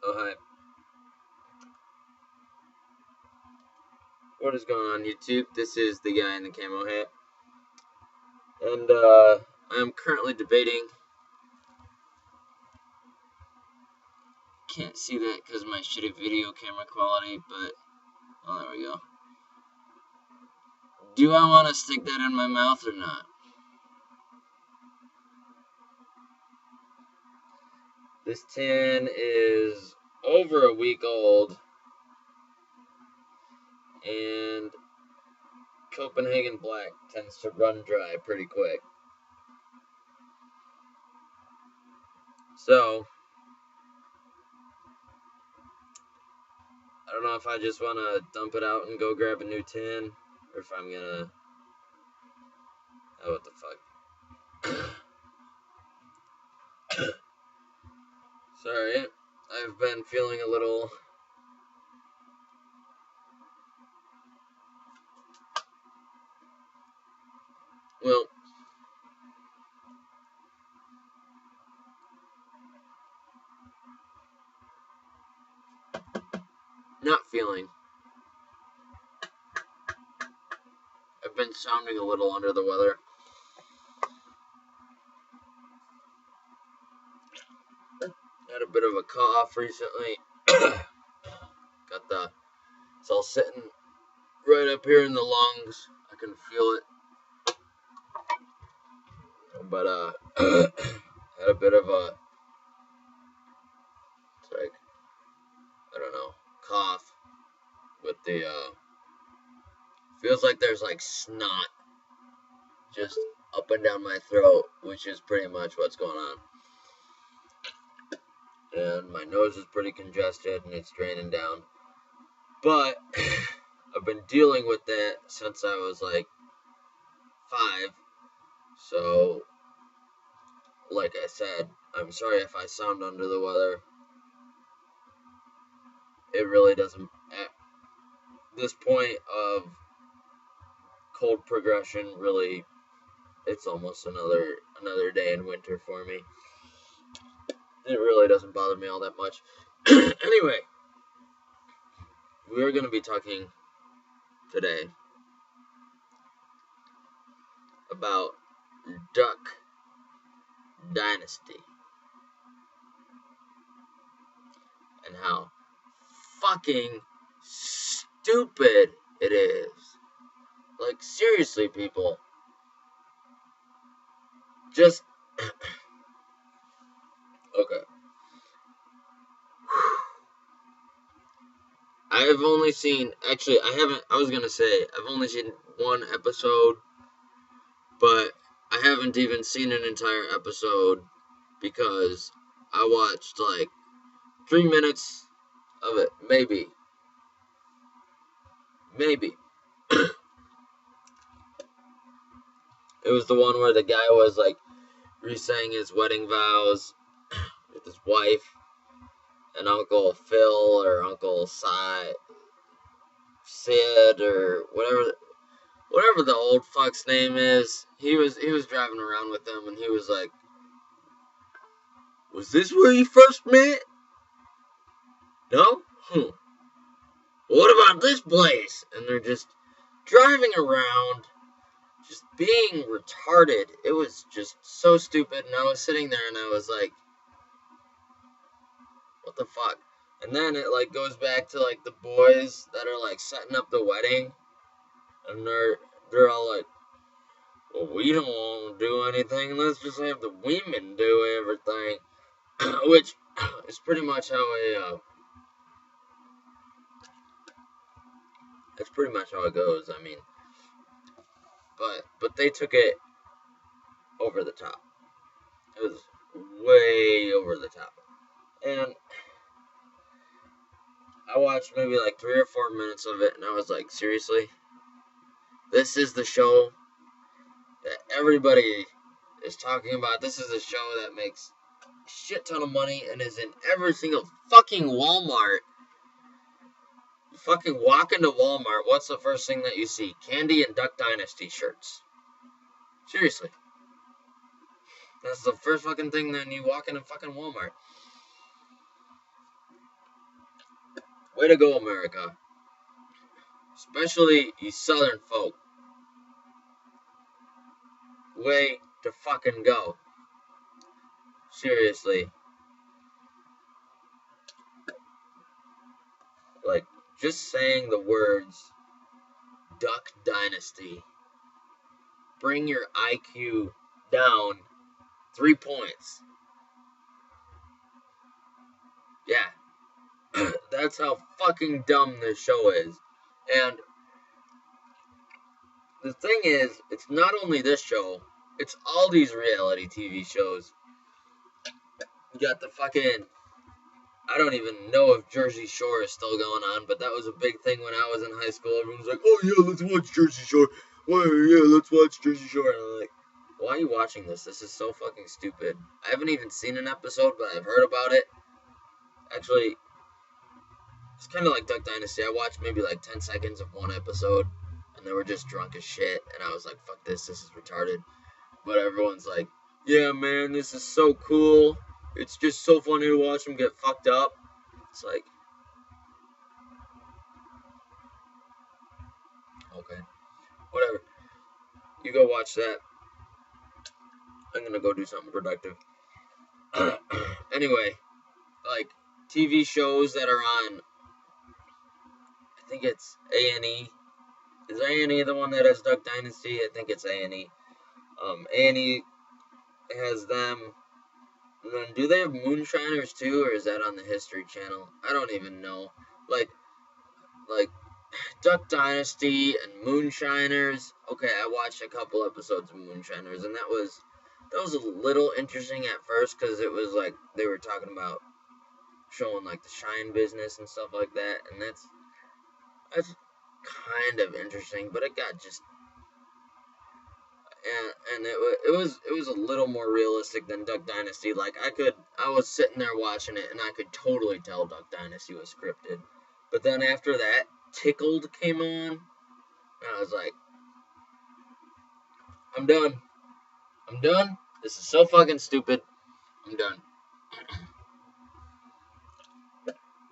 Oh, hi. What is going on, YouTube? This is the guy in the camo hat. And, I am currently debating. Can't see that because of my shitty video camera quality, but, oh, there we go. Do I want to stick that in my mouth or not? This tin is over a week old. And Copenhagen Black tends to run dry pretty quick. So, I don't know if I just want to dump it out and go grab a new tin, or if I'm gonna... Oh, what the fuck. Sorry, I've been feeling a little... Well, not feeling. I've been sounding a little under the weather. Had a bit of a cough recently. It's all sitting right up here in the lungs. I can feel it. But, had a bit of a, it's like, I don't know, cough with the, feels like there's like snot just up and down my throat, which is pretty much what's going on. And my nose is pretty congested and it's draining down. But I've been dealing with that since I was like 5. So, like I said, I'm sorry if I sound under the weather. It really doesn't, at this point of cold progression, really, it's almost another day in winter for me. It really doesn't bother me all that much. Anyway, we're going to be talking today about Duck Dynasty and how fucking stupid it is. Like, seriously, people. Just... Okay. I've only seen... Actually, I was gonna say, I've only seen one episode, but I haven't even seen an entire episode because I watched, like, 3 minutes of it. Maybe. It was the one where the guy was, like, re-saying his wedding vows with his wife and Uncle Phil or Uncle Sid or whatever the old fuck's name is. He was driving around with them and he was like, "Was this where you first met? No? What about this place?" And they're just driving around, just being retarded. It was just so stupid, and I was sitting there and I was like, what the fuck? And then it, like, goes back to, like, the boys that are, like, setting up the wedding, and they're all like, well, we don't want to do anything, let's just have the women do everything. Which is pretty much how it's pretty much how it goes. I mean, but they took it over the top. It was way over the top. And I watched maybe like 3 or 4 minutes of it, and I was like, seriously? This is the show that everybody is talking about. This is a show that makes a shit ton of money and is in every single fucking Walmart. You fucking walk into Walmart, what's the first thing that you see? Candy and Duck Dynasty shirts. Seriously. That's the first fucking thing that you walk into fucking Walmart. Way to go, America. Especially you southern folk. Way to fucking go. Seriously. Like, just saying the words Duck Dynasty. Bring your IQ down 3 points. Yeah. That's how fucking dumb this show is. And the thing is, it's not only this show, it's all these reality TV shows. You got the fucking, I don't even know if Jersey Shore is still going on, but that was a big thing when I was in high school. Everyone was like, oh yeah, let's watch Jersey Shore. Why, yeah, let's watch Jersey Shore. And I'm like, why are you watching this? This is so fucking stupid. I haven't even seen an episode, but I've heard about it. Actually, it's kind of like Duck Dynasty. I watched maybe like 10 seconds of one episode, and they were just drunk as shit, and I was like, fuck this is retarded. But everyone's like, yeah, man, this is so cool. It's just so funny to watch them get fucked up. It's like, okay, whatever. You go watch that. I'm gonna go do something productive. Anyway, like, TV shows that are on, I think it's A&E. Is A&E the one that has Duck Dynasty? I think it's A&E. A&E has them. And then, do they have Moonshiners too, or is that on the History Channel? I don't even know. Like Duck Dynasty and Moonshiners. Okay, I watched a couple episodes of Moonshiners, and that was a little interesting at first, because it was like they were talking about showing like the shine business and stuff like that, and that's kind of interesting, but it got just, and it was a little more realistic than Duck Dynasty. Like, I was sitting there watching it, and I could totally tell Duck Dynasty was scripted. But then after that, Tickled came on, and I was like, I'm done. This is so fucking stupid. I'm done.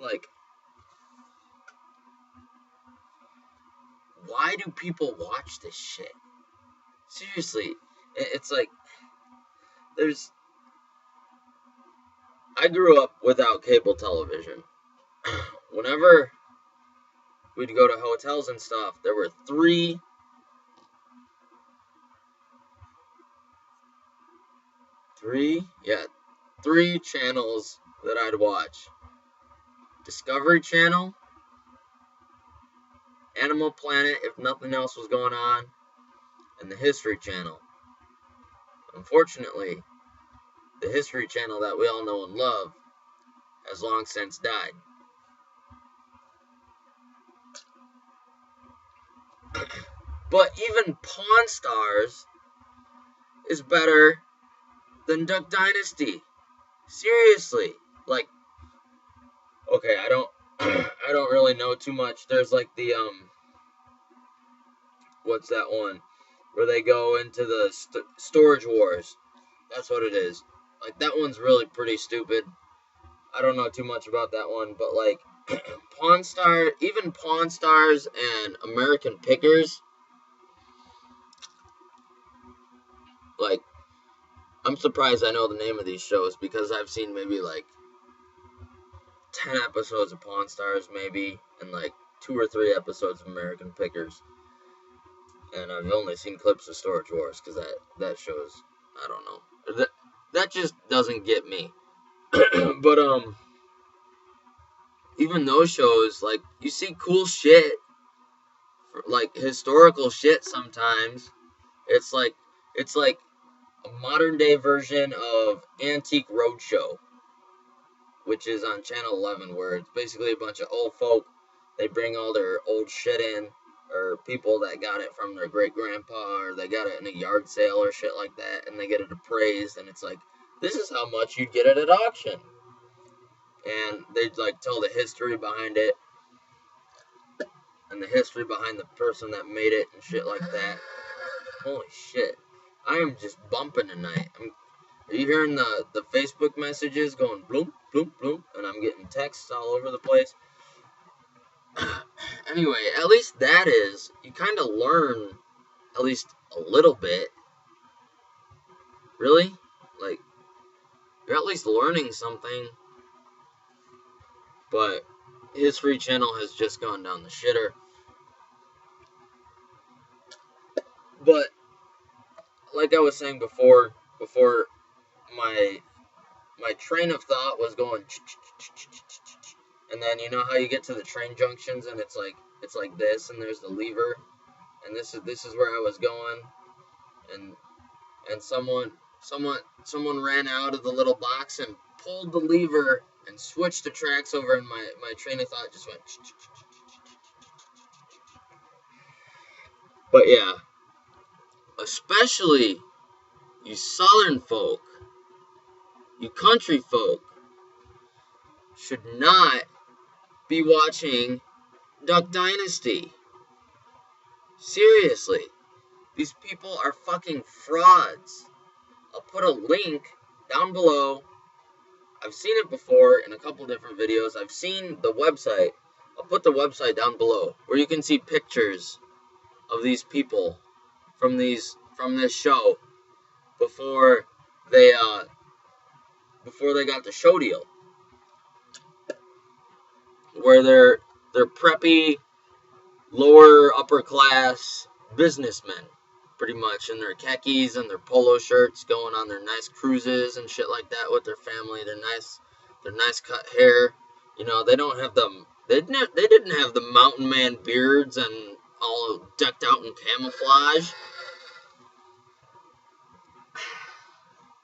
Like, why do people watch this shit? Seriously, it's like, I grew up without cable television. Whenever we'd go to hotels and stuff, there were three channels that I'd watch. Discovery Channel, Animal Planet if nothing else was going on, and the History Channel. Unfortunately, the History Channel that we all know and love has long since died. But even Pawn Stars is better than Duck Dynasty. Seriously. Like, okay, I don't really know too much. There's like the what's that one where they go into the storage wars? That's what it is. Like, that one's really pretty stupid. I don't know too much about that one, but like even Pawn Stars and American Pickers, like, I'm surprised I know the name of these shows, because I've seen maybe like 10 episodes of Pawn Stars, maybe, and like 2 or 3 episodes of American Pickers. And I've only seen clips of Storage Wars, because that shows, I don't know. That just doesn't get me. But, even those shows, like, you see cool shit, like, historical shit sometimes. It's like a modern day version of Antique Roadshow, which is on Channel 11, where it's basically a bunch of old folk. They bring all their old shit in, or people that got it from their great-grandpa, or they got it in a yard sale or shit like that, and they get it appraised, and it's like, this is how much you'd get it at auction. And they'd, like, tell the history behind it, and the history behind the person that made it, and shit like that. Holy shit. I am just bumping tonight. Are you hearing the Facebook messages going bloom, bloom, bloom? And I'm getting texts all over the place. Anyway, at least that is, you kind of learn at least a little bit. Really? Like, you're at least learning something. But his free channel has just gone down the shitter. But like I was saying before my train of thought was going, and then you know how you get to the train junctions and it's like this, and there's the lever, and this is where I was going, and someone ran out of the little box and pulled the lever and switched the tracks over, and my train of thought just went. But yeah, especially you southern folk, you country folk, should not be watching Duck Dynasty. Seriously, these people are fucking frauds. I'll put a link down below. I've seen it before in a couple different videos. I've seen the website. I'll put the website down below where you can see pictures of these people from this show before they got the show deal, where they're preppy, lower upper class businessmen, pretty much, in their khakis and their polo shirts, going on their nice cruises and shit like that with their family. Their nice cut hair. You know, they don't have they didn't have the mountain man beards and all decked out in camouflage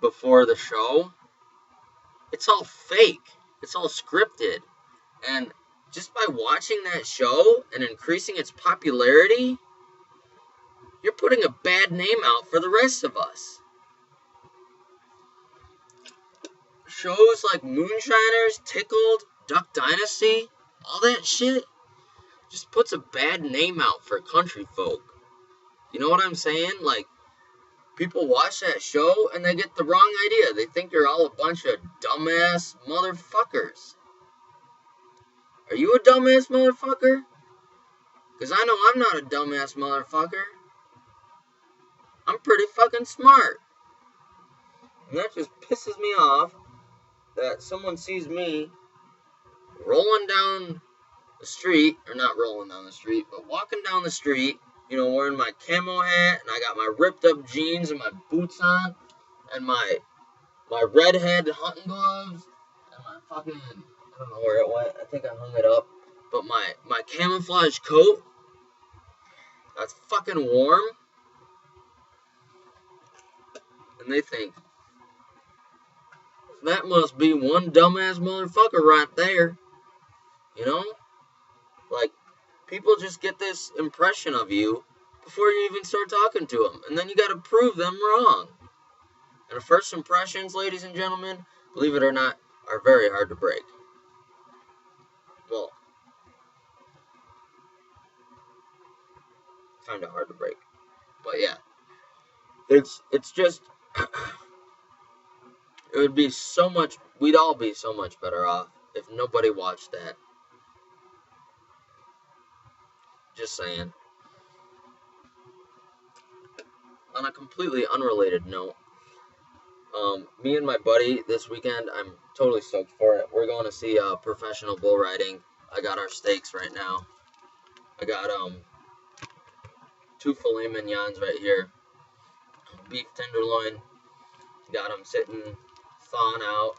before the show. It's all fake. It's all scripted. And just by watching that show and increasing its popularity, you're putting a bad name out for the rest of us. Shows like Moonshiners, Tickled, Duck Dynasty, all that shit just puts a bad name out for country folk. You know what I'm saying? Like, people watch that show and they get the wrong idea. They think you're all a bunch of dumbass motherfuckers. Are you a dumbass motherfucker? Because I know I'm not a dumbass motherfucker. I'm pretty fucking smart. And that just pisses me off that someone sees me rolling down the street, or not rolling down the street, but walking down the street, you know, wearing my camo hat, and I got my ripped up jeans and my boots on, and my redhead hunting gloves, and my fucking, I don't know where it went, I think I hung it up, but my camouflage coat, that's fucking warm, and they think, that must be one dumbass motherfucker right there, you know? Like, people just get this impression of you before you even start talking to them. And then you gotta prove them wrong. And first impressions, ladies and gentlemen, believe it or not, are very hard to break. Well, kind of hard to break. But yeah, it's just, it would be so much, we'd all be so much better off if nobody watched that. Just saying. On a completely unrelated note, me and my buddy this weekend, I'm totally stoked for it. We're going to see professional bull riding. I got our steaks right now. I got 2 filet mignons right here, beef tenderloin. Got them sitting, thawing out,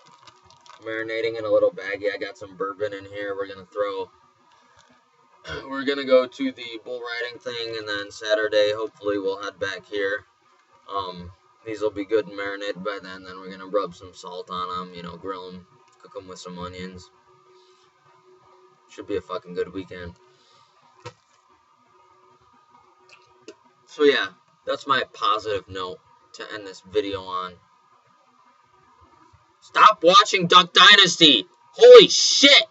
marinating in a little baggie. I got some bourbon in here. We're gonna go to the bull riding thing, and then Saturday, hopefully, we'll head back here. These will be good and marinated by then. Then we're gonna rub some salt on them, you know, grill them, cook them with some onions. Should be a fucking good weekend. So yeah, that's my positive note to end this video on. Stop watching Duck Dynasty! Holy shit!